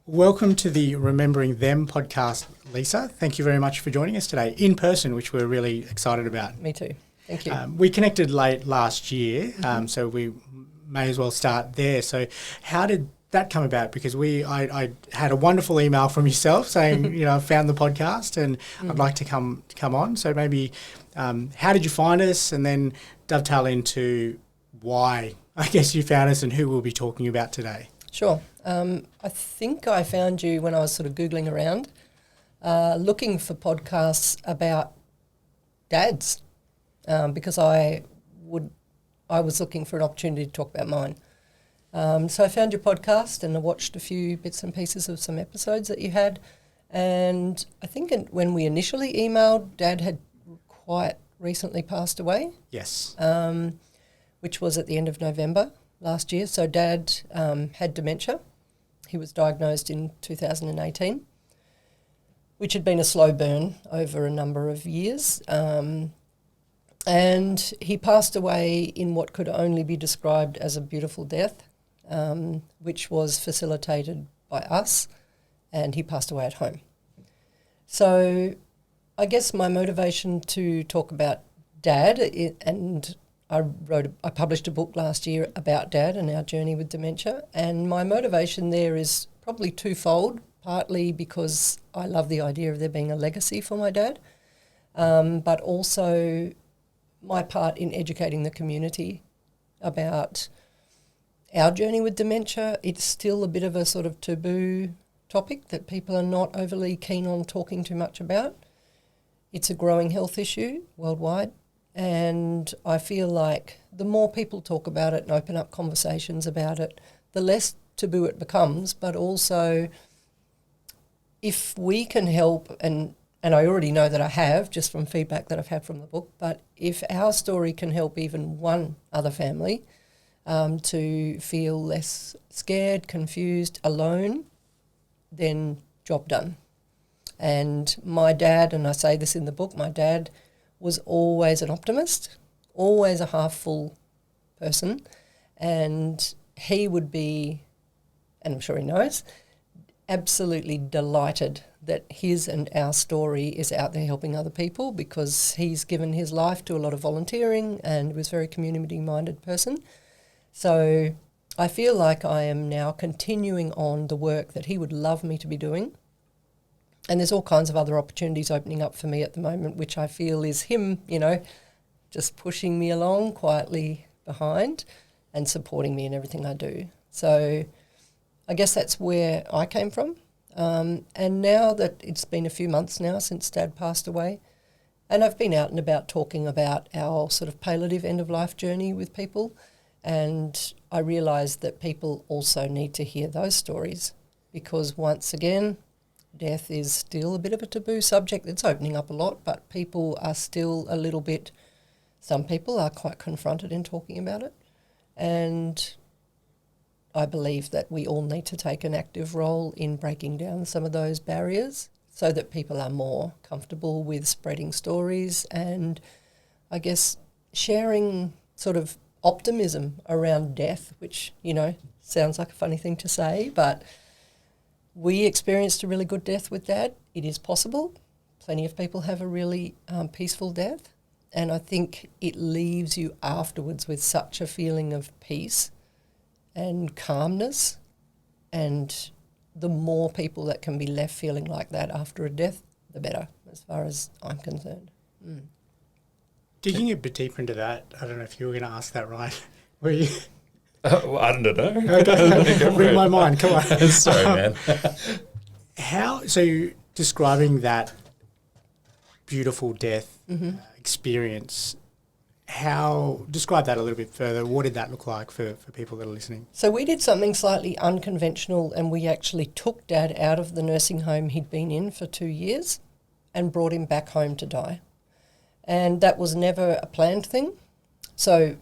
Welcome to the Remembering Them podcast, Lisa. Thank you very much for joining us today in person, which we're really excited about. Me too. Thank you. We connected late last year, so we may as well start there. So how did that come about? Because I had a wonderful email from yourself saying, I found the podcast and I'd like to come on. So maybe how did you find us, and then dovetail into why I guess you found us and who we'll be talking about today. Sure. I think I found you when I was sort of Googling around, looking for podcasts about dads, because I was looking for an opportunity to talk about mine. So I found your podcast and I watched a few bits and pieces of some episodes that you had. And I think when we initially emailed, Dad had quite recently passed away. Yes. Which was at the end of November last year. So Dad had dementia. He was diagnosed in 2018, which had been a slow burn over a number of years. And he passed away in what could only be described as a beautiful death, which was facilitated by us, and he passed away at home. So I guess my motivation to talk about Dad, and I published a book last year about Dad and our journey with dementia, and my motivation there is probably twofold, partly because I love the idea of there being a legacy for my dad, but also my part in educating the community about our journey with dementia. It's still a bit of a sort of taboo topic that people are not overly keen on talking too much about. It's a growing health issue worldwide. And I feel like the more people talk about it and open up conversations about it, the less taboo it becomes. But also, if we can help, and I already know that I have just from feedback that I've had from the book, but if our story can help even one other family to feel less scared, confused, alone, then job done. And my dad, and I say this in the book, my dad was always an optimist, always a half-full person, and he would be, and I'm sure he knows, absolutely delighted that his and our story is out there helping other people, because he's given his life to a lot of volunteering and was a very community-minded person. So I feel like I am now continuing on the work that he would love me to be doing. And there's all kinds of other opportunities opening up for me at the moment, which I feel is him, just pushing me along quietly behind and supporting me in everything I do. So I guess that's where I came from. And now that it's been a few months now since Dad passed away, and I've been out and about talking about our sort of palliative end-of-life journey with people, and I realised that people also need to hear those stories, because once again, death is still a bit of a taboo subject that's opening up a lot, but people are still a little bit, some people are quite confronted in talking about it. And I believe that we all need to take an active role in breaking down some of those barriers so that people are more comfortable with spreading stories and, I guess, sharing sort of optimism around death, which, sounds like a funny thing to say, but we experienced a really good death with Dad. It is possible. Plenty of people have a really peaceful death. And I think it leaves you afterwards with such a feeling of peace and calmness. And the more people that can be left feeling like that after a death, the better, as far as I'm concerned. Digging a bit deeper into that, I don't know if you were going to ask that, right? Were you? Well, I don't know. Okay. Read my mind. Come on. Sorry, man. So you're describing that beautiful death experience, describe that a little bit further. What did that look like for people that are listening? So we did something slightly unconventional, and we actually took Dad out of the nursing home he'd been in for 2 years and brought him back home to die. And that was never a planned thing. So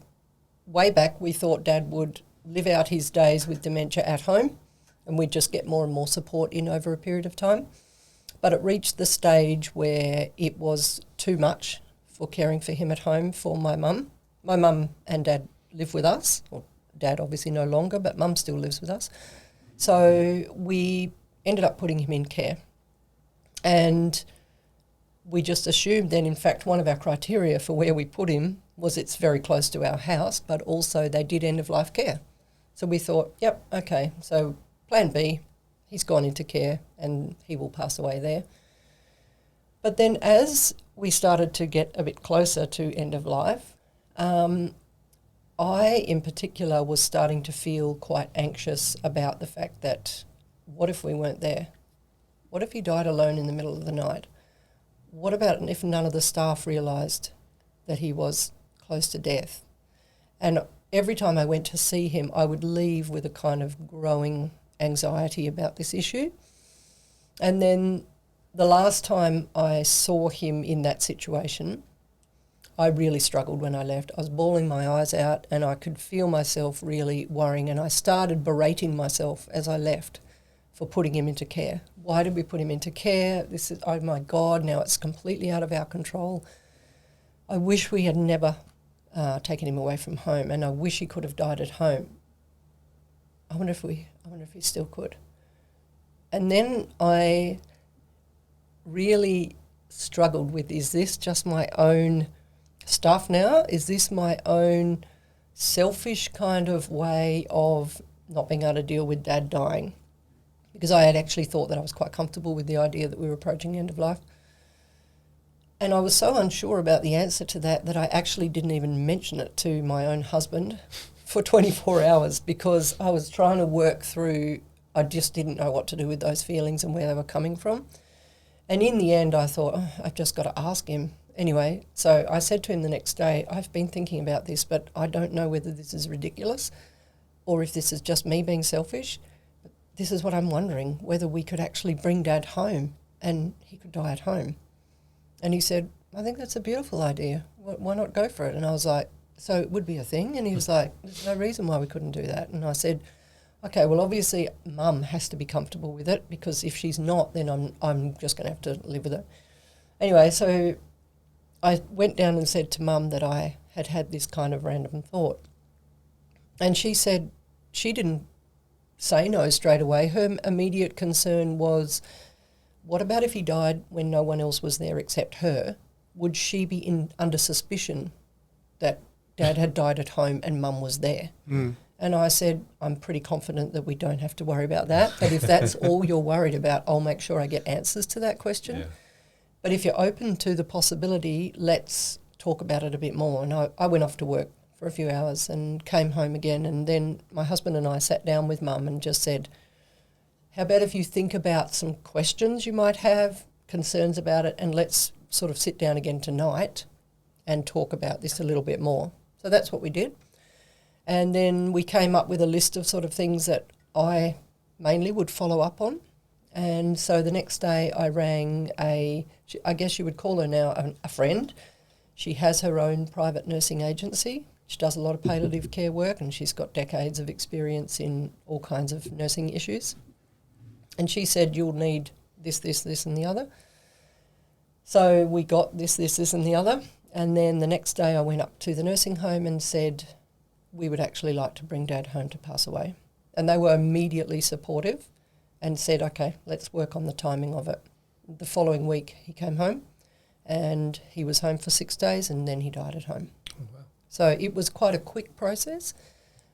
way back, we thought Dad would live out his days with dementia at home, and we'd just get more and more support in over a period of time. But it reached the stage where it was too much for caring for him at home for my mum. My mum and Dad live with us, or Dad obviously no longer, but Mum still lives with us. So we ended up putting him in care. And we just assumed then, in fact, one of our criteria for where we put him was it's very close to our house, but also they did end-of-life care. So we thought, yep, okay, so plan B, he's gone into care and he will pass away there. But then as we started to get a bit closer to end of life, I in particular was starting to feel quite anxious about the fact that what if we weren't there? What if he died alone in the middle of the night? What about if none of the staff realised that he was close to death? And every time I went to see him, I would leave with a kind of growing anxiety about this issue. And then the last time I saw him in that situation, I really struggled when I left. I was bawling my eyes out and I could feel myself really worrying, and I started berating myself as I left for putting him into care. Why did we put him into care? This is, oh my God, now it's completely out of our control. I wish we had never taken him away from home, and I wish he could have died at home. I wonder if he still could. And then I really struggled with, is this just my own stuff now? Is this my own selfish kind of way of not being able to deal with Dad dying? Because I had actually thought that I was quite comfortable with the idea that we were approaching the end of life. And I was so unsure about the answer to that I actually didn't even mention it to my own husband for 24 hours because I was trying to work through, I just didn't know what to do with those feelings and where they were coming from. And in the end, I thought, oh, I've just got to ask him. Anyway, so I said to him the next day, I've been thinking about this, but I don't know whether this is ridiculous or if this is just me being selfish. But this is what I'm wondering, whether we could actually bring Dad home and he could die at home. And he said, I think that's a beautiful idea. Why not go for it? And I was like, so it would be a thing? And he was like, there's no reason why we couldn't do that. And I said, okay, well, obviously Mum has to be comfortable with it, because if she's not, then I'm just going to have to live with it. Anyway, so I went down and said to Mum that I had had this kind of random thought. And she said she didn't say no straight away. Her immediate concern was, what about if he died when no one else was there except her? Would she be under suspicion that Dad had died at home and Mum was there? Mm. And I said, I'm pretty confident that we don't have to worry about that. But if that's all you're worried about, I'll make sure I get answers to that question. Yeah. But if you're open to the possibility, let's talk about it a bit more. And I went off to work for a few hours and came home again. And then my husband and I sat down with Mum and just said, how about if you think about some questions you might have, concerns about it, and let's sort of sit down again tonight and talk about this a little bit more. So that's what we did. And then we came up with a list of sort of things that I mainly would follow up on. And so the next day I rang I guess you would call her now a friend. She has her own private nursing agency. She does a lot of palliative care work, and she's got decades of experience in all kinds of nursing issues. And she said, you'll need this, this, this and the other. So we got this, this, this and the other. And then the next day I went up to the nursing home and said, we would actually like to bring Dad home to pass away. And they were immediately supportive and said, okay, let's work on the timing of it. The following week he came home, and he was home for 6 days, and then he died at home. Oh, wow. So it was quite a quick process,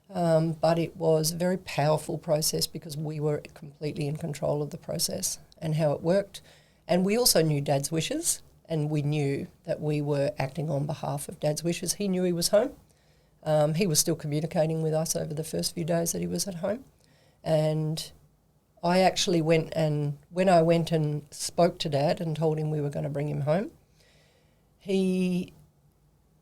but it was a very powerful process because we were completely in control of the process and how it worked. And we also knew Dad's wishes, and we knew that we were acting on behalf of Dad's wishes. He knew he was home. He was still communicating with us over the first few days that he was at home. And I actually when I went and spoke to Dad and told him we were going to bring him home, he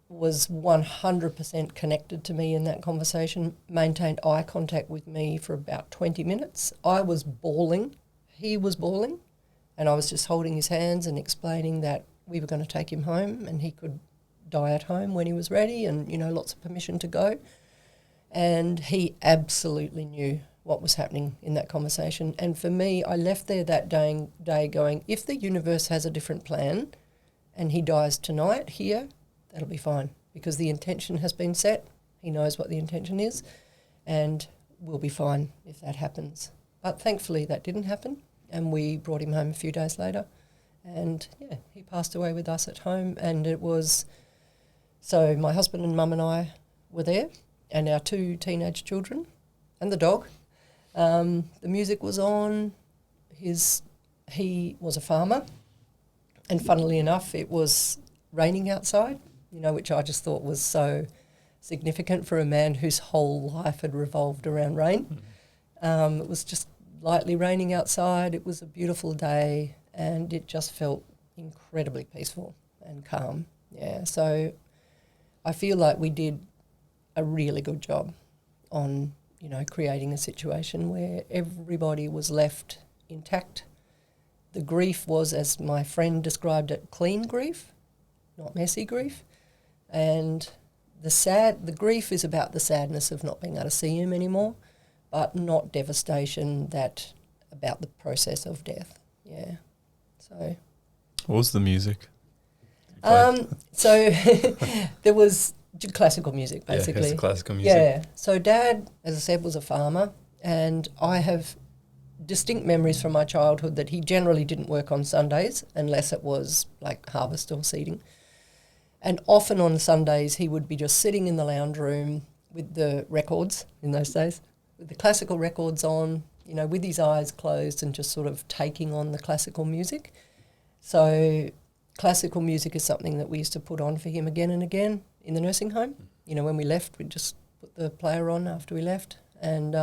was 100% connected to me in that conversation, maintained eye contact with me for about 20 minutes. I was bawling, he was bawling, and I was just holding his hands and explaining that we were going to take him home and he could die at home when he was ready, and, you know, lots of permission to go. And he absolutely knew what was happening in that conversation. And for me, I left there that day going, if the universe has a different plan and he dies tonight here, that'll be fine, because the intention has been set. He knows what the intention is, and we'll be fine if that happens. But thankfully that didn't happen. and we brought him home a few days later. And, yeah, he passed away with us at home, and it was... So my husband and mum and I were there, and our 2 teenage children and the dog. The music was on. He was a farmer, and funnily enough, it was raining outside, which I just thought was so significant for a man whose whole life had revolved around rain. It was just lightly raining outside. It was a beautiful day, and it just felt incredibly peaceful and calm. Yeah, so I feel like we did a really good job on, creating a situation where everybody was left intact. The grief was, as my friend described it, clean grief, not messy grief. And the grief is about the sadness of not being able to see him anymore, but not devastation about the process of death. Yeah. So. What was the music? So there was classical music, basically. Yeah, it's classical music. Yeah. So Dad, as I said, was a farmer, and I have distinct memories from my childhood that he generally didn't work on Sundays unless it was like harvest or seeding. And often on Sundays he would be just sitting in the lounge room with the records in those days, with the classical records on, with his eyes closed and just sort of taking on the classical music. So classical music is something that we used to put on for him again and again in the nursing home. When we left, we'd just put the player on after we left. And,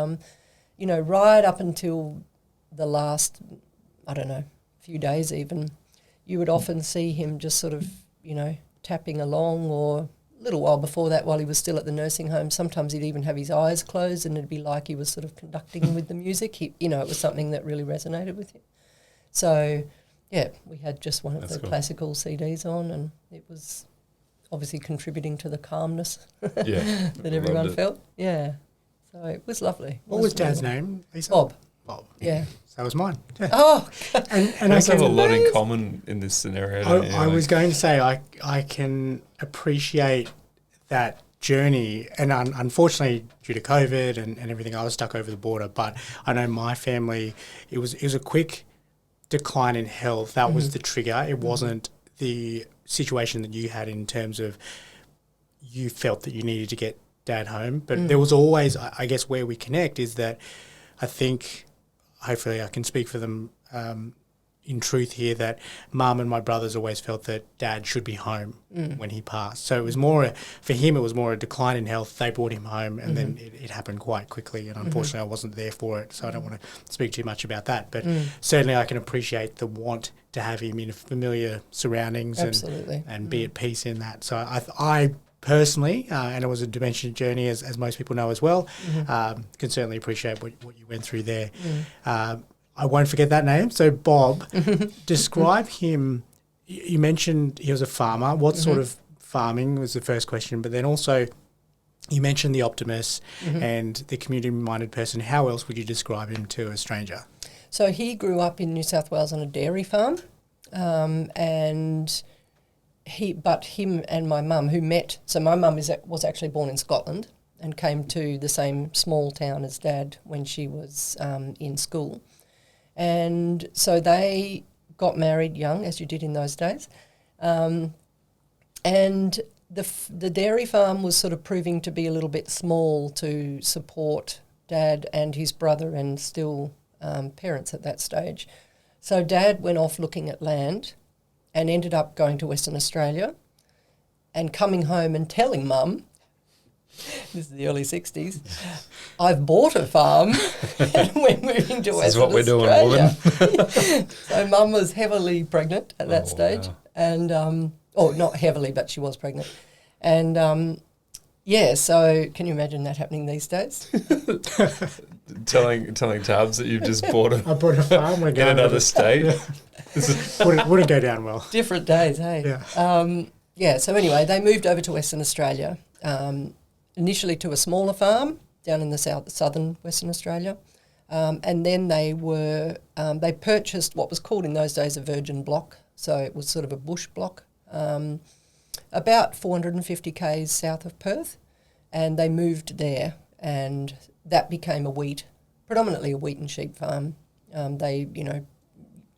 right up until the last, few days even, you would often see him just sort of, tapping along, or a little while before that while he was still at the nursing home. Sometimes he'd even have his eyes closed and it'd be like he was sort of conducting with the music. It was something that really resonated with him. So, yeah, we had just one of the classical CDs on, and it was obviously contributing to the calmness that everyone felt. Yeah. So it was lovely. What was Dad's name, Lisa? Bob. Bob. Yeah. So was mine. Yeah. Oh. And I have a lot in common in this scenario. I was going to say I can appreciate that journey, and unfortunately due to COVID and everything, I was stuck over the border. But I know my family, it was a quick decline in health. That was the trigger. It wasn't the situation that you had in terms of you felt that you needed to get Dad home. But there was always, I guess, where we connect is that I think, hopefully I can speak for them in truth here, that Mum and my brothers always felt that Dad should be home when he passed. So it was for him, it was more a decline in health. They brought him home, and then it happened quite quickly. And unfortunately, I wasn't there for it, so I don't want to speak too much about that. But certainly I can appreciate the want to have him in familiar surroundings and be at peace in that. So I personally, and it was a dementia journey, as most people know as well, can certainly appreciate what you went through there. I won't forget that name. So Bob, describe him. You mentioned he was a farmer. What sort of farming was the first question, but then also you mentioned the optimist and the community-minded person. How else would you describe him to a stranger? So he grew up in New South Wales on a dairy farm, and him and my mum who met. So my mum was actually born in Scotland and came to the same small town as Dad when she was in school. And so they got married young, as you did in those days. And the dairy farm was sort of proving to be a little bit small to support Dad and his brother, and still parents at that stage. So Dad went off looking at land and ended up going to Western Australia and coming home and telling Mum, this is the early 60s, I've bought a farm and we're moving to Western Australia. This is what we're doing, woman. So Mum was heavily pregnant at that stage. Wow. And, not heavily, but she was pregnant. And, so can you imagine that happening these days? telling Tabs that you've just bought I bought a farm in another state. Wouldn't go down well. Different days, hey? Yeah. So anyway, they moved over to Western Australia, initially to a smaller farm down in the southern Western Australia. And then they purchased what was called in those days a virgin block. So it was sort of a bush block, about 450 k's south of Perth. And they moved there, and that became predominantly a wheat and sheep farm. They,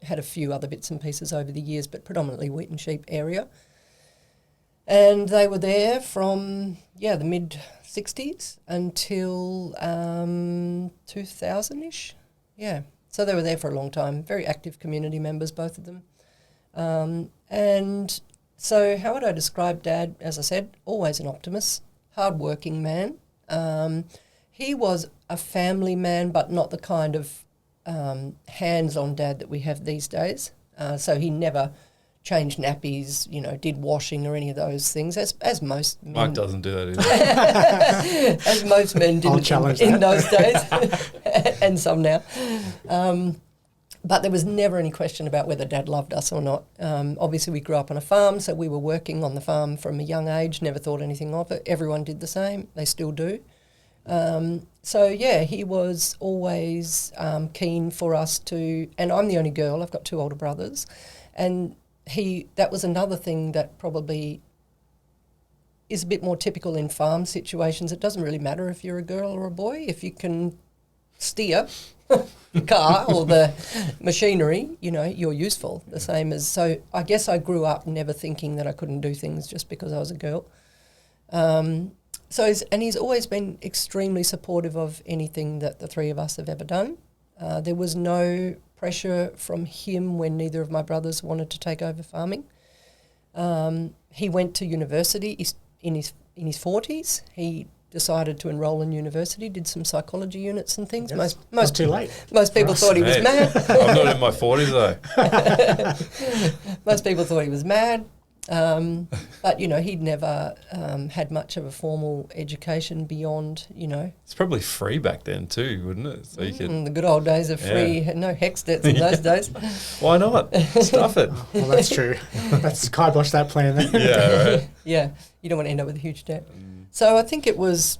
had a few other bits and pieces over the years, but predominantly wheat and sheep area. And they were there from, the mid-60s until 2000-ish. Yeah, so they were there for a long time. Very active community members, both of them. And so how would I describe Dad? As I said, always an optimist, hard-working man. He was a family man, but not the kind of hands-on dad that we have these days. So he never changed nappies, did washing or any of those things, as most men. Mike doesn't do that either. As most men didn't in those days, and some now. But there was never any question about whether Dad loved us or not. Obviously, we grew up on a farm, so we were working on the farm from a young age, never thought anything of it. Everyone did the same. They still do. He was always keen for us to, and I'm the only girl, I've got two older brothers, and that was another thing that probably is a bit more typical in farm situations. It doesn't really matter if you're a girl or a boy. If you can steer the car or the machinery, you're useful. The same as, so I guess I grew up never thinking that I couldn't do things just because I was a girl. He's always been extremely supportive of anything that the three of us have ever done. There was no pressure from him when neither of my brothers wanted to take over farming. He went to university in his 40s. He decided to enrol in university, did some psychology units and things. Yes, most too late. Most people thought he was mad. I'm not in my 40s though. Most people thought he was mad. But, he'd never had much of a formal education beyond, It's probably free back then too, wouldn't it? So you could. The good old days of free, no HECS debts in those days. Why not? Stuff it. Well, that's true. Let's kibosh that plan then. Yeah, right. Yeah, you don't want to end up with a huge debt. So I think it was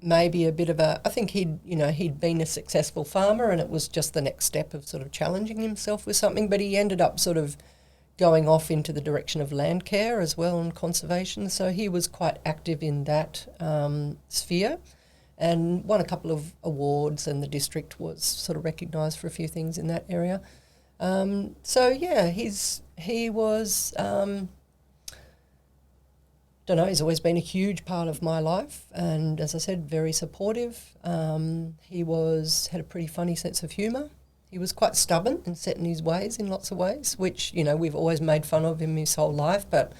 maybe a bit of I think he'd been a successful farmer, and it was just the next step of sort of challenging himself with something, but he ended up sort of going off into the direction of land care as well and conservation. So he was quite active in that sphere and won a couple of awards, and the district was sort of recognised for a few things in that area. He was, he's always been a huge part of my life, and as I said, very supportive. He had a pretty funny sense of humour. He was quite stubborn and set in his ways in lots of ways, which, we've always made fun of him his whole life, but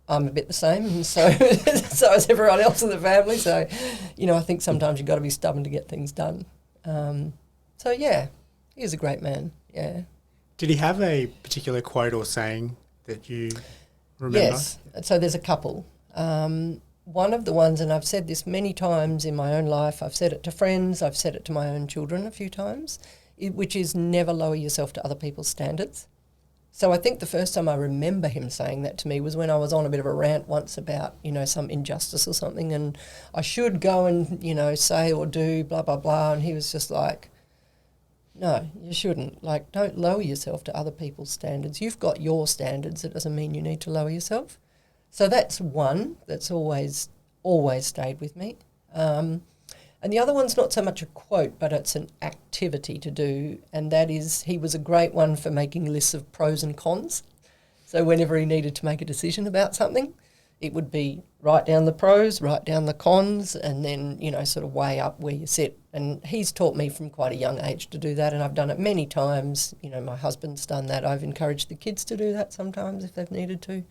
I'm a bit the same, and so is everyone else in the family. So, I think sometimes you've got to be stubborn to get things done. He was a great man, yeah. Did he have a particular quote or saying that you remember? Yes, so there's a couple. One of the ones, and I've said this many times in my own life, I've said it to friends, I've said it to my own children a few times, which is never lower yourself to other people's standards. So I think the first time I remember him saying that to me was when I was on a bit of a rant once about, some injustice or something, and I should go and, say or do blah, blah, blah, and he was just like, no, you shouldn't. Like, don't lower yourself to other people's standards. You've got your standards. It doesn't mean you need to lower yourself. So that's one that's always stayed with me. And the other one's not so much a quote, but it's an activity to do, and that is he was a great one for making lists of pros and cons. So whenever he needed to make a decision about something, it would be write down the pros, write down the cons, and then, sort of weigh up where you sit. And he's taught me from quite a young age to do that, and I've done it many times. My husband's done that. I've encouraged the kids to do that sometimes if they've needed to.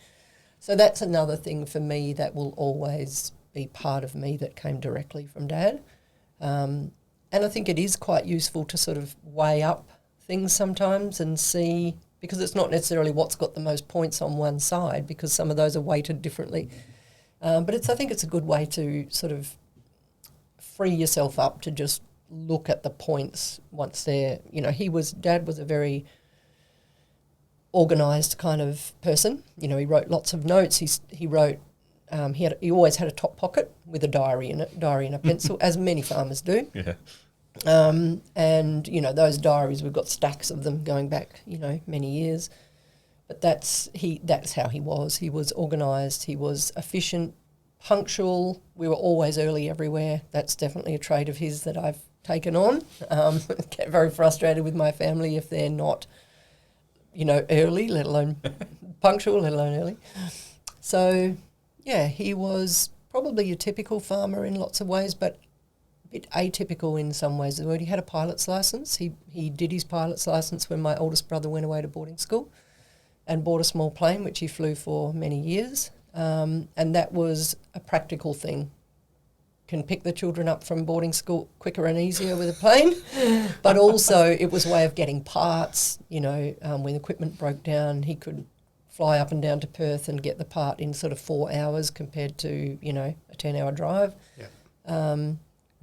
So that's another thing for me that will always be part of me that came directly from Dad. And I think it is quite useful to sort of weigh up things sometimes and see, because it's not necessarily what's got the most points on one side, because some of those are weighted differently. But I think it's a good way to sort of free yourself up to just look at the points once they're, Dad was a very organised kind of person. He wrote lots of notes. He wrote. He always had a top pocket with a diary in it, and a pencil, as many farmers do. Yeah. And those diaries, we've got stacks of them going back, many years. But that's how he was. He was organised. He was efficient, punctual. We were always early everywhere. That's definitely a trait of his that I've taken on. Get very frustrated with my family if they're not early, let alone punctual, let alone early. So, yeah, he was probably a typical farmer in lots of ways, but a bit atypical in some ways. He had a pilot's licence. He did his pilot's licence when my oldest brother went away to boarding school and bought a small plane, which he flew for many years. And that was a practical thing. Can pick the children up from boarding school quicker and easier with a plane, but also it was a way of getting parts. When equipment broke down, he could fly up and down to Perth and get the part in sort of 4 hours compared to, a 10-hour drive. Yeah.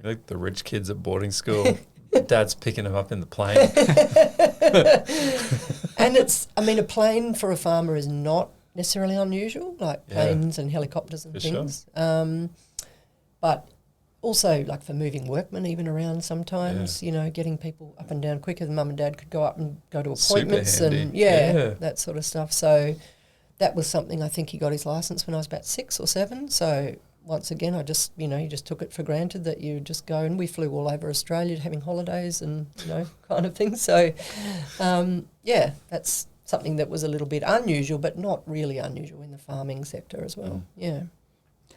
Like the rich kids at boarding school. Dad's picking them up in the plane. And a plane for a farmer is not necessarily unusual, like planes and helicopters and things. Sure. But also, like for moving workmen even around sometimes, getting people up and down quicker than mum and dad could go up and go to appointments and that sort of stuff. So that was something I think he got his licence when I was about 6 or 7. So once again, I just, you just took it for granted that you just go, and we flew all over Australia having holidays and, kind of thing. So, that's something that was a little bit unusual, but not really unusual in the farming sector as well. Yeah.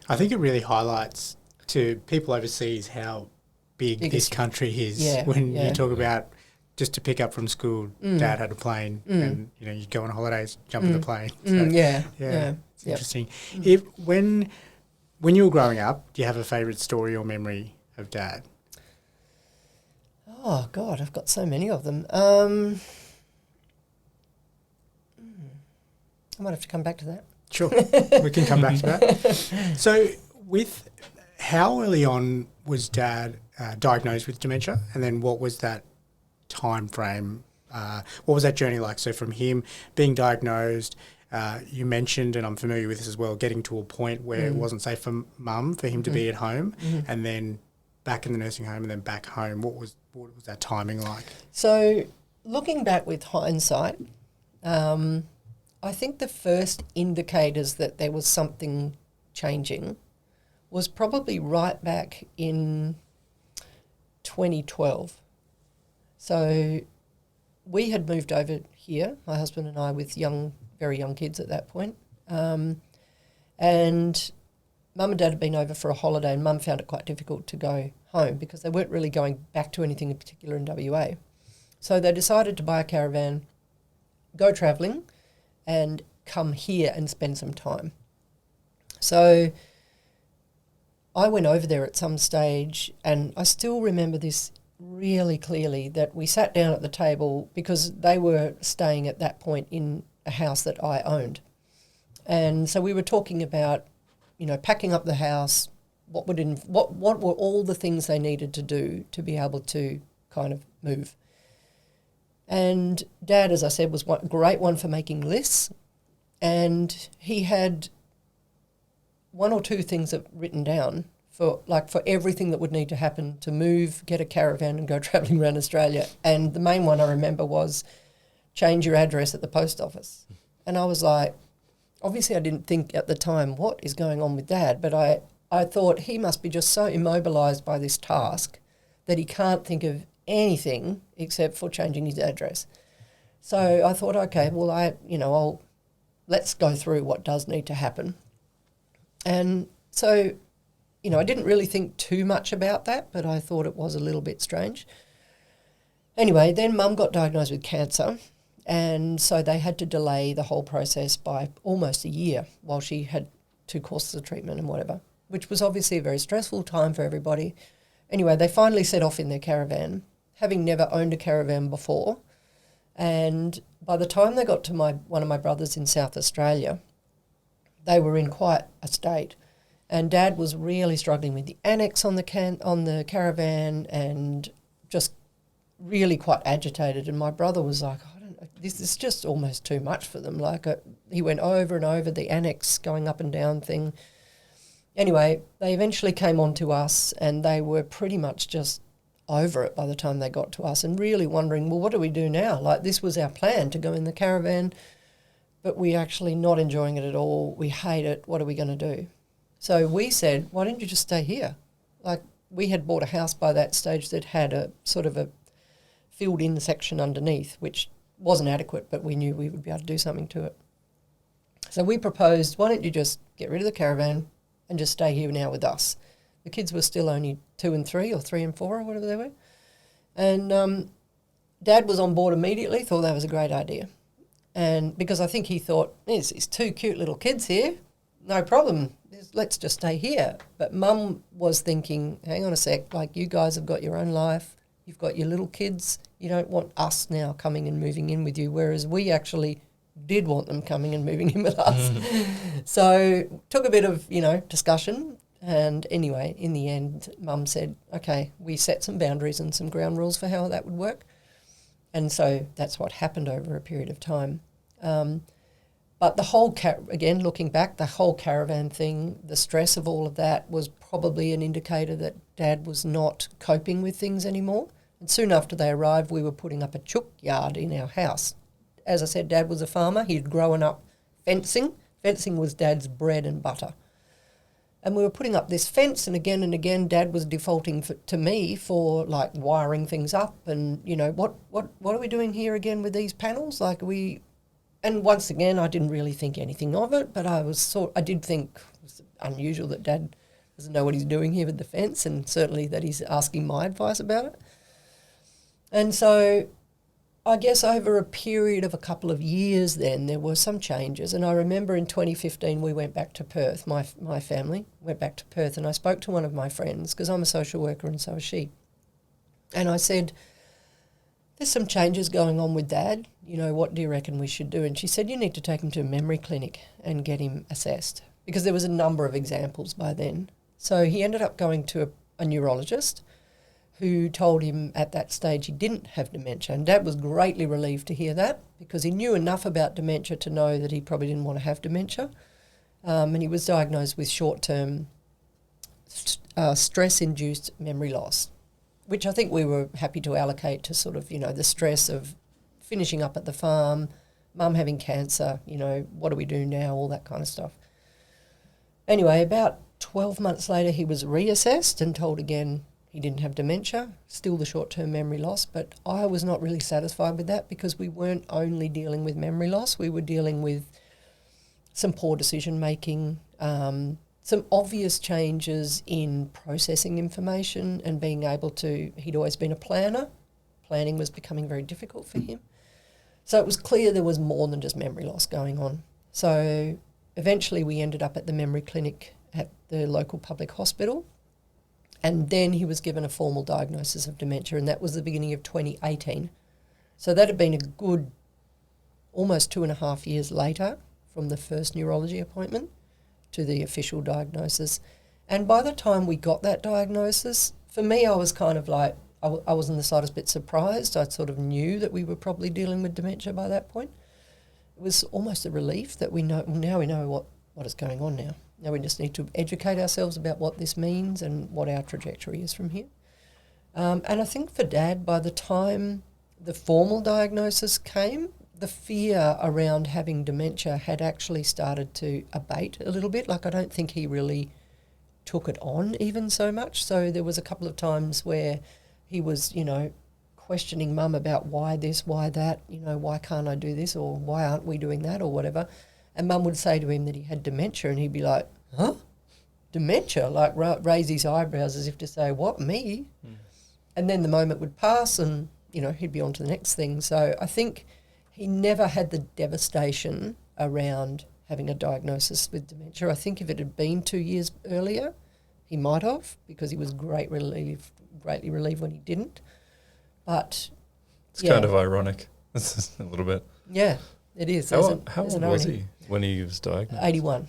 I think it really highlights to people overseas how big this country is. When you talk about just to pick up from school, Dad had a plane, and you go on holidays, jump in the plane. So, it's interesting. When you were growing up, do you have a favourite story or memory of Dad? Oh God, I've got so many of them. I might have to come back to that. Sure, we can come back to that. So, how early on was Dad diagnosed with dementia, and then what was that time frame? What was that journey like? So, from him being diagnosed, you mentioned, and I'm familiar with this as well, getting to a point where it wasn't safe for Mum for him to be at home, and then back in the nursing home, and then back home. What was that timing like? So, looking back with hindsight, I think the first indicators that there was something changing was probably right back in 2012. So we had moved over here, my husband and I, with very young kids at that point. And Mum and Dad had been over for a holiday, and Mum found it quite difficult to go home because they weren't really going back to anything in particular in WA. So they decided to buy a caravan, go travelling, and come here and spend some time. So I went over there at some stage, and I still remember this really clearly, that we sat down at the table because they were staying at that point in a house that I owned. And so we were talking about, packing up the house, what were all the things they needed to do to be able to kind of move. And Dad, as I said, was a great one for making lists, and he had 1 or 2 things written down for everything that would need to happen to move, get a caravan and go travelling around Australia. And the main one I remember was change your address at the post office. And I was like, obviously I didn't think at the time, what is going on with Dad? But I thought he must be just so immobilised by this task that he can't think of anything except for changing his address. So I thought, okay, well, let's go through what does need to happen. And so, I didn't really think too much about that, but I thought it was a little bit strange. Anyway, then Mum got diagnosed with cancer, and so they had to delay the whole process by almost a year while she had 2 courses of treatment and whatever, which was obviously a very stressful time for everybody. Anyway, they finally set off in their caravan, having never owned a caravan before. And by the time they got to one of my brothers in South Australia, they were in quite a state. And Dad was really struggling with the annex on the caravan and just really quite agitated. And my brother was like, I don't know, this is just almost too much for them. He went over and over the annex going up and down thing. Anyway, they eventually came on to us, and they were pretty much just over it by the time they got to us, and really wondering, well, what do we do now? This was our plan, to go in the caravan, but we're actually not enjoying it at all. We hate it. What are we going to do? So we said, why don't you just stay here? We had bought a house by that stage that had a sort of a filled-in section underneath, which wasn't adequate, but we knew we would be able to do something to it. So we proposed, why don't you just get rid of the caravan and just stay here now with us? The kids were still only 2 and 3 or 3 and 4 or whatever they were. And Dad was on board immediately, thought that was a great idea. And because I think he thought, there's these 2 cute little kids here, no problem, let's just stay here. But Mum was thinking, hang on a sec, like you guys have got your own life, you've got your little kids, you don't want us now coming and moving in with you, whereas we actually did want them coming and moving in with us. So took a bit of, discussion. And anyway, in the end, Mum said, okay, we set some boundaries and some ground rules for how that would work. And so that's what happened over a period of time. But the whole, again, looking back, the whole caravan thing, the stress of all of that was probably an indicator that Dad was not coping with things anymore. And soon after they arrived, we were putting up a chook yard in our house. As I said, Dad was a farmer. He'd grown up fencing. Fencing was Dad's bread and butter. And we were putting up this fence, and again, Dad was defaulting to me for like wiring things up, and what are we doing here again with these panels? And once again, I didn't really think anything of it, but I did think it was unusual that Dad doesn't know what he's doing here with the fence, and certainly that he's asking my advice about it. And so I guess over a period of a couple of years then, there were some changes. And I remember in 2015 we went back to Perth, my family went back to Perth, and I spoke to one of my friends, because I'm a social worker and so is she. And I said, there's some changes going on with Dad. What do you reckon we should do? And she said, you need to take him to a memory clinic and get him assessed, because there was a number of examples by then. So he ended up going to a neurologist who told him at that stage he didn't have dementia. And Dad was greatly relieved to hear that, because he knew enough about dementia to know that he probably didn't want to have dementia. And he was diagnosed with short-term stress-induced memory loss, which I think we were happy to allocate to sort of, the stress of finishing up at the farm, Mum having cancer, what do we do now, all that kind of stuff. Anyway, about 12 months later, he was reassessed and told again he didn't have dementia, still the short-term memory loss, but I was not really satisfied with that, because we weren't only dealing with memory loss, we were dealing with some poor decision-making, some obvious changes in processing information and being able to, he'd always been a planner, planning was becoming very difficult for him. So it was clear there was more than just memory loss going on. So eventually we ended up at the memory clinic at the local public hospital. And then he was given a formal diagnosis of dementia, and that was the beginning of 2018. So that had been a good almost 2.5 years later from the first neurology appointment to the official diagnosis. And by the time we got that diagnosis, for me, I was kind of like, I wasn't the slightest bit surprised. I sort of knew that we were probably dealing with dementia by that point. It was almost a relief that we know what is going on now. Now we just need to educate ourselves about what this means and what our trajectory is from here. And I think for Dad, by the time the formal diagnosis came, the fear around having dementia had actually started to abate a little bit. Like, I don't think he really took it on even so much. So there was a couple of times where he was, questioning Mum about why this, why that, why can't I do this, or why aren't we doing that, or whatever. And Mum would say to him that he had dementia, and he'd be like, huh? Dementia? Like, raise his eyebrows as if to say, what, me? Mm. And then the moment would pass and, he'd be on to the next thing. So I think he never had the devastation around having a diagnosis with dementia. I think if it had been 2 years earlier, he might have, because he was greatly relieved when he didn't. But it's kind of ironic, a little bit. Yeah, it is. How old was he when he was diagnosed? 81.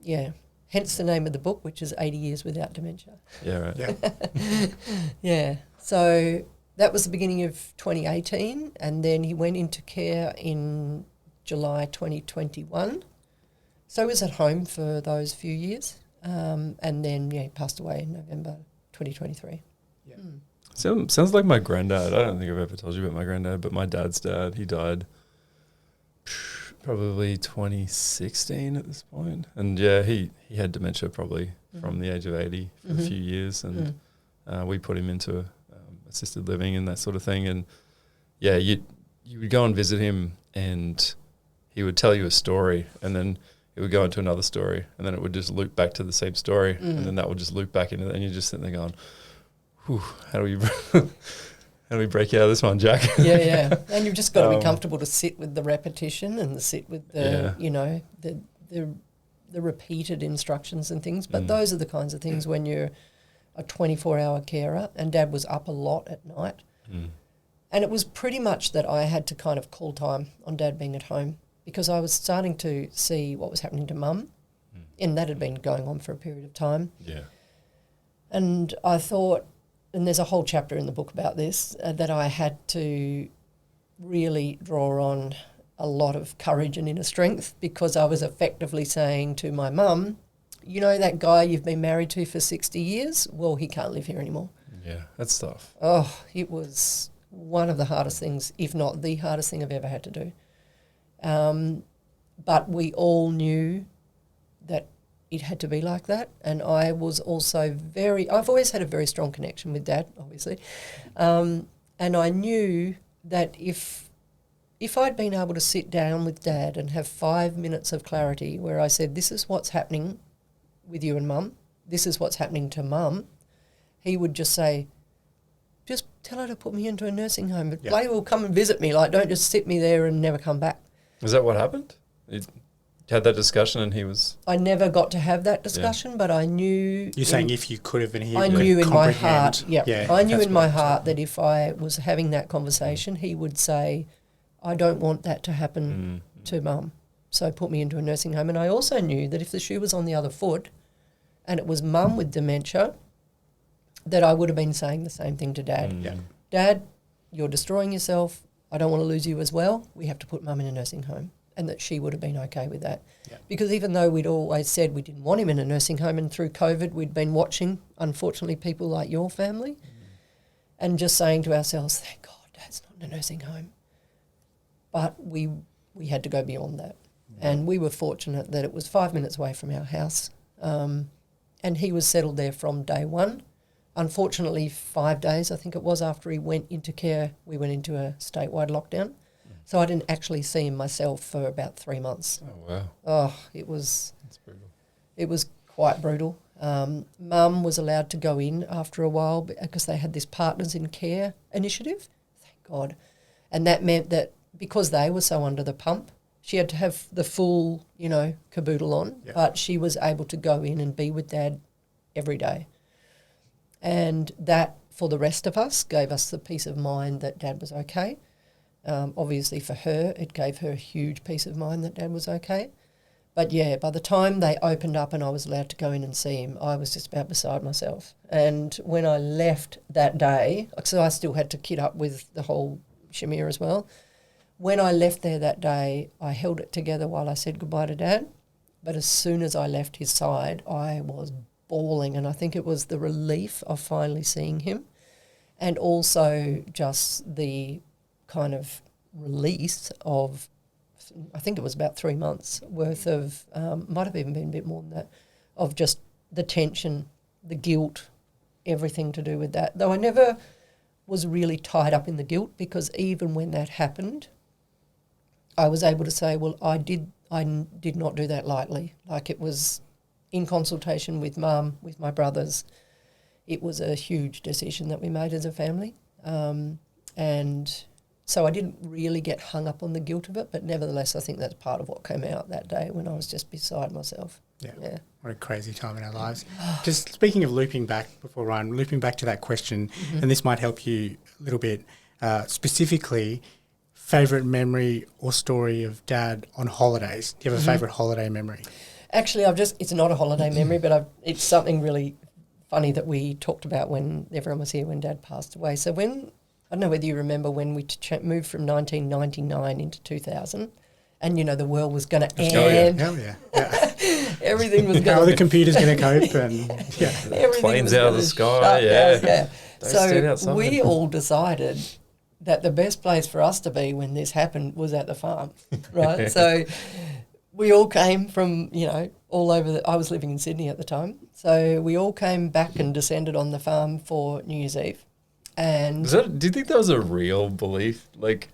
Yeah. Hence the name of the book, which is 80 Years Without Dementia. Yeah, right. Yeah. Yeah. So that was the beginning of 2018, and then he went into care in July 2021. So he was at home for those few years, and then he passed away in November 2023. Yeah. Mm. Sounds like my granddad. I don't think I've ever told you about my granddad, but my dad's dad, he died probably 2016 at this point. And yeah, he had dementia probably from the age of 80 for a few years, and we put him into assisted living and that sort of thing. And yeah, you would go and visit him and he would tell you a story and then it would go into another story and then it would just loop back to the same story and then that would just loop back into it and you're just sitting there going, whew, how do we break out of this one, Jack? Yeah. And you've just got to be comfortable to sit with the repetition and sit with the, the repeated instructions and things. But those are the kinds of things when you're a 24-hour carer, and Dad was up a lot at night. And it was pretty much that I had to kind of call time on Dad being at home because I was starting to see what was happening to Mum, and that had been going on for a period of time. Yeah. And I thought, and there's a whole chapter in the book about this, that I had to really draw on a lot of courage and inner strength because I was effectively saying to my mum, you know that guy you've been married to for 60 years? Well, he can't live here anymore. Yeah, that's tough. Oh, it was one of the hardest things, if not the hardest thing I've ever had to do. But we all knew that it had to be like that. And I was also I've always had a very strong connection with Dad, obviously. And I knew that if I'd been able to sit down with Dad and have 5 minutes of clarity where I said, this is what's happening with you and Mum, this is what's happening to Mum, he would just say, just tell her to put me into a nursing home. But Blake will come and visit me. Like, don't just sit me there and never come back. Is that what happened? You had that discussion and he was... I never got to have that discussion, but I knew... You're saying if you could have and he I would knew in my comprehend. heart, I knew in my heart that if I was having that conversation, he would say, I don't want that to happen to Mum, so put me into a nursing home. And I also knew that if the shoe was on the other foot and it was Mum with dementia, that I would have been saying the same thing to Dad. Dad, you're destroying yourself. I don't want to lose you as well. We have to put Mum in a nursing home. And that she would have been okay with that. Because even though we'd always said we didn't want him in a nursing home, and through COVID we'd been watching, unfortunately, people like your family and just saying to ourselves, thank God Dad's not in a nursing home. But we had to go beyond that. And we were fortunate that it was 5 minutes away from our house. And he was settled there from day one. Unfortunately, 5 days, I think it was, after he went into care, we went into a statewide lockdown. So I didn't actually see him myself for about 3 months. Oh, wow. Oh, that's brutal. It was quite brutal. Mum was allowed to go in after a while because they had this Partners in Care initiative. Thank God. And that meant that because they were so under the pump, she had to have the full, caboodle on, but she was able to go in and be with Dad every day. And that, for the rest of us, gave us the peace of mind that Dad was okay. Obviously for her, it gave her a huge peace of mind that Dad was okay. But yeah, by the time they opened up and I was allowed to go in and see him, I was just about beside myself. And when I left that day, so I still had to kit up with the whole Shamir as well. When I left there that day, I held it together while I said goodbye to Dad. But as soon as I left his side, I was bawling. And I think it was the relief of finally seeing him and also just the kind of release of, I think it was about 3 months worth of, might have even been a bit more than that, of just the tension, the guilt, everything to do with that. Though I never was really tied up in the guilt because even when that happened, I was able to say, well, I did not do that lightly. Like, it was in consultation with Mum, with my brothers. It was a huge decision that we made as a family. And so I didn't really get hung up on the guilt of it, but nevertheless, I think that's part of what came out that day when I was just beside myself. Yeah. What a crazy time in our lives. Just speaking of looping back to that question, and this might help you a little bit, specifically, favourite memory or story of Dad on holidays? Do you have a favourite holiday memory? Actually, it's not a holiday memory, but it's something really funny that we talked about when everyone was here when Dad passed away. So I don't know whether you remember when we moved from 1999 into 2000, and the world was going to end. Oh yeah. Everything was going. How are the computers going to cope? And planes out of the sky. So we all decided that the best place for us to be when this happened was at the farm, right? So we all came from all over. I was living in Sydney at the time, so we all came back and descended on the farm for New Year's Eve. And do you think that was a real belief? Like,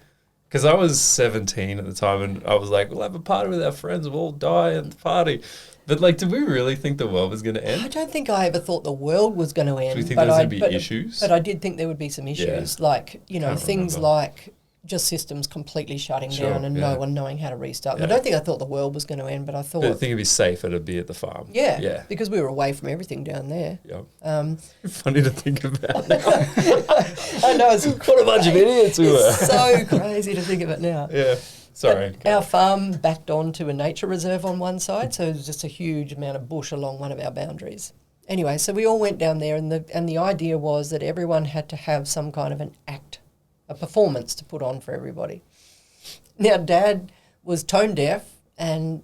Because I was 17 at the time, and I was like, we'll have a party with our friends, we'll all die at the party. But, like, did we really think the world was going to end? I don't think I ever thought the world was going to end. Do we think there was going to be issues? But I did think there would be some issues, like, things remember. like just systems completely shutting down and no one knowing how to restart. Yeah. I don't think I thought the world was going to end, but I thought... I think it'd be safer to be at the farm. Yeah, because we were away from everything down there. Yeah. Funny to think about now. I know, it's What a bunch of idiots we were. It's so crazy to think of it now. Yeah. Sorry. Our farm backed onto a nature reserve on one side, so it was just a huge amount of bush along one of our boundaries. Anyway, so we all went down there, and the idea was that everyone had to have some kind of an act, a performance to put on for everybody. Now, Dad was tone deaf, and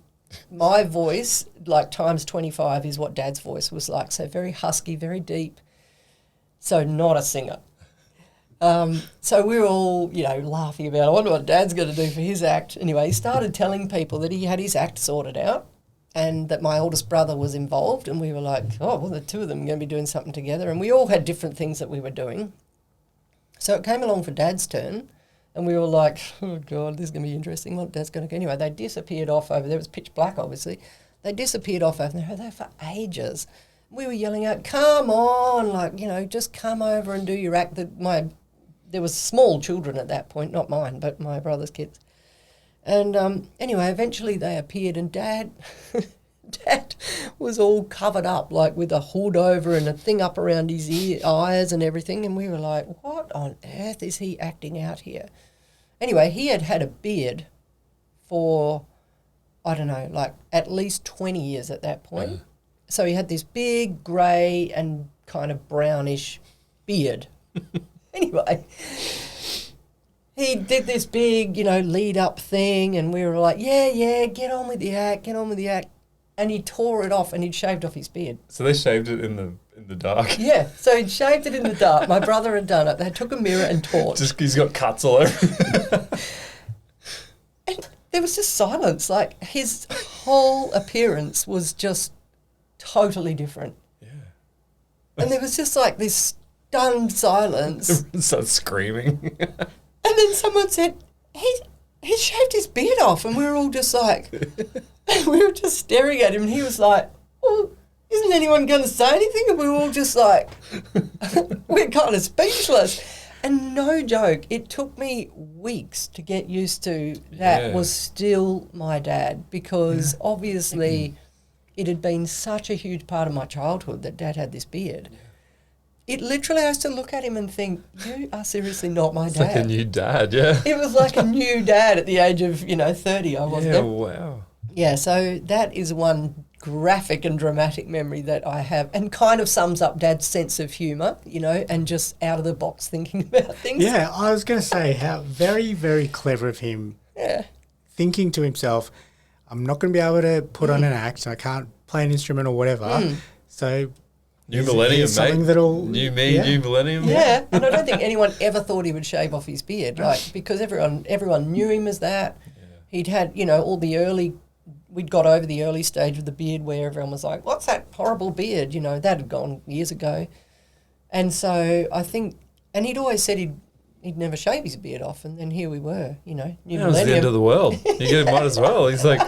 my voice, like times 25, is what Dad's voice was like. So very husky, very deep. So not a singer. So we were all, laughing about, I wonder what Dad's going to do for his act. Anyway, he started telling people that he had his act sorted out and that my oldest brother was involved. And we were like, oh, well, the two of them are going to be doing something together. And we all had different things that we were doing. So it came along for Dad's turn. And we were like, oh, God, this is going to be interesting. What Dad's going to do? Anyway, they disappeared off over there. It was pitch black, obviously. They disappeared off over there. They were there for ages. We were yelling out, come on, just come over and do your act. There was small children at that point, not mine, but my brother's kids. And anyway, eventually they appeared, and Dad was all covered up, like with a hood over and a thing up around his eyes and everything. And we were like, what on earth is he acting out here? Anyway, he had had a beard for, I don't know, like at least 20 years at that point. Uh-huh. So he had this big grey and kind of brownish beard. Anyway, he did this big, lead-up thing, and we were like, yeah, get on with the act. And he tore it off, and he'd shaved off his beard. So they shaved it in the dark? Yeah, so he'd shaved it in the dark. My brother had done it. They took a mirror and torch. Just he's got cuts all over. And there was just silence. Like, his whole appearance was just totally different. Yeah. And there was just like this stunned silence. Everyone started screaming. And then someone said, he shaved his beard off. And we were all just like, we were just staring at him. And he was like, well, isn't anyone going to say anything? And we were all just like, we're kind of speechless. And no joke, it took me weeks to get used to that was still my dad, because obviously it had been such a huge part of my childhood that Dad had this beard. It literally, I used to look at him and think, you are seriously not my dad. It's like a new dad, yeah. It was like a new dad at the age of, 30, I wasn't. Yeah, wow. Yeah, so that is one graphic and dramatic memory that I have, and kind of sums up Dad's sense of humour, and just out of the box thinking about things. Yeah, I was going to say how very, very clever of him. Yeah. Thinking to himself, I'm not going to be able to put on an act, I can't play an instrument or whatever. So New millennium, mate. Something that'll New millennium. Yeah, and I don't think anyone ever thought he would shave off his beard, because everyone knew him as that. Yeah. He'd had, all the we'd got over the early stage of the beard where everyone was like, what's that horrible beard? That had gone years ago. And so I think, and he'd always said he'd never shave his beard off, and then here we were, new millennium. That was the end of the world. You might as well. He's like,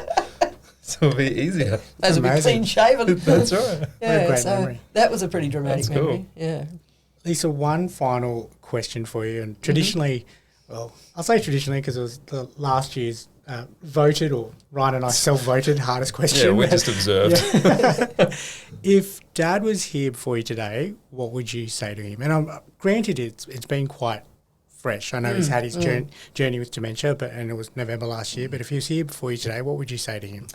so it'll be easier. As a bit clean shaven. That's right. Yeah, great so memory. that was a pretty dramatic memory. Cool. Yeah. Lisa, one final question for you. And traditionally, well, I'll say traditionally because it was the last year's voted, or Ryan and I self-voted, hardest question. Yeah, we just observed. Yeah. If Dad was here before you today, what would you say to him? And granted, it's been quite fresh. I know he's had his journey with dementia, and it was November last year. But if he was here before you today, what would you say to him?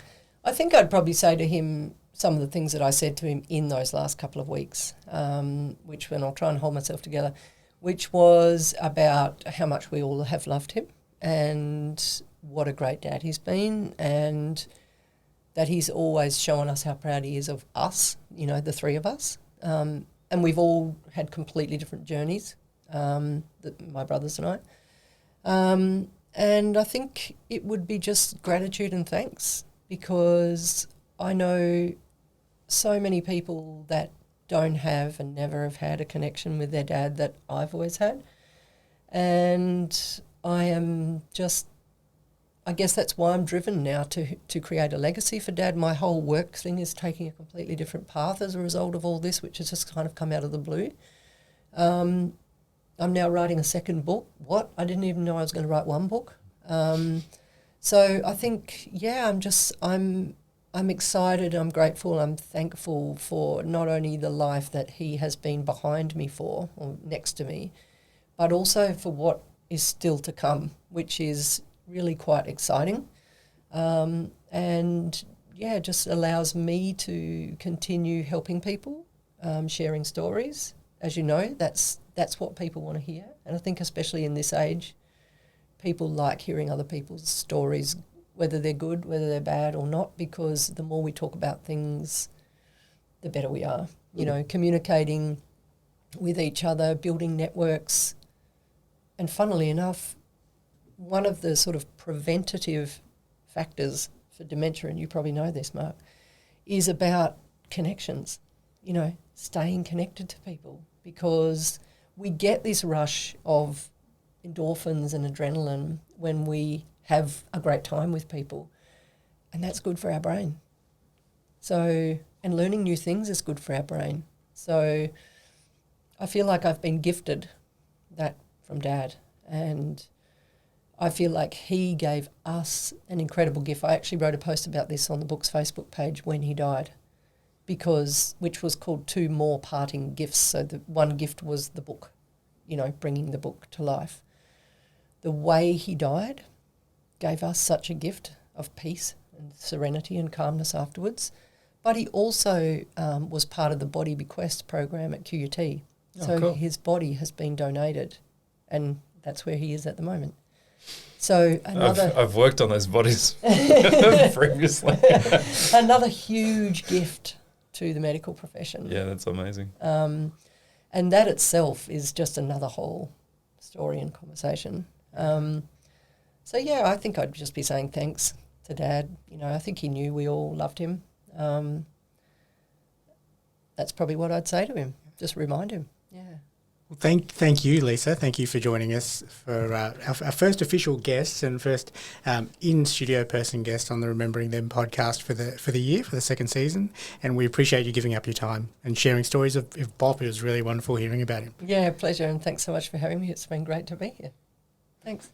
I think I'd probably say to him some of the things that I said to him in those last couple of weeks, which, when I'll try and hold myself together, which was about how much we all have loved him and what a great dad he's been, and that he's always shown us how proud he is of us, the three of us. And we've all had completely different journeys, my brothers and I. And I think it would be just gratitude and thanks, because I know so many people that don't have and never have had a connection with their dad that I've always had. And I am just, I guess that's why I'm driven now to create a legacy for Dad. My whole work thing is taking a completely different path as a result of all this, which has just kind of come out of the blue. I'm now writing a second book. What? I didn't even know I was going to write one book. So I think, yeah, I'm excited, I'm grateful, I'm thankful for not only the life that he has been behind me for, or next to me, but also for what is still to come, which is really quite exciting. And, yeah, just allows me to continue helping people, sharing stories. As you know, that's what people want to hear. And I think especially in this age, people like hearing other people's stories, whether they're good, whether they're bad or not, because the more we talk about things, the better we are. You know, communicating with each other, building networks. And funnily enough, one of the sort of preventative factors for dementia, and you probably know this, Mark, is about connections, you know, staying connected to people, because we get this rush of endorphins and adrenaline when we have a great time with people, and that's good for our brain. So, and learning new things is good for our brain. So I feel like I've been gifted that from Dad, and I feel like he gave us an incredible gift. I actually wrote a post about this on the book's Facebook page when he died, which was called 2 More Parting Gifts. So the one gift was the book, you know, bringing the book to life. The way he died gave us such a gift of peace and serenity and calmness afterwards. But he also was part of the Body Bequest program at QUT. So cool. His body has been donated, and that's where he is at the moment. So I've worked on those bodies previously. another huge gift to the medical profession. Yeah, that's amazing. And that itself is just another whole story and conversation. So, yeah, I think I'd just be saying thanks to Dad. You know, I think he knew we all loved him. That's probably what I'd say to him. Just remind him. Yeah. Well, thank you, Lisa. Thank you for joining us for our first official guest and first in-studio person guest on the Remembering Them podcast for the year, for the second season. And we appreciate you giving up your time and sharing stories of Bob. It was really wonderful hearing about him. Yeah, pleasure, and thanks so much for having me. It's been great to be here. Thanks.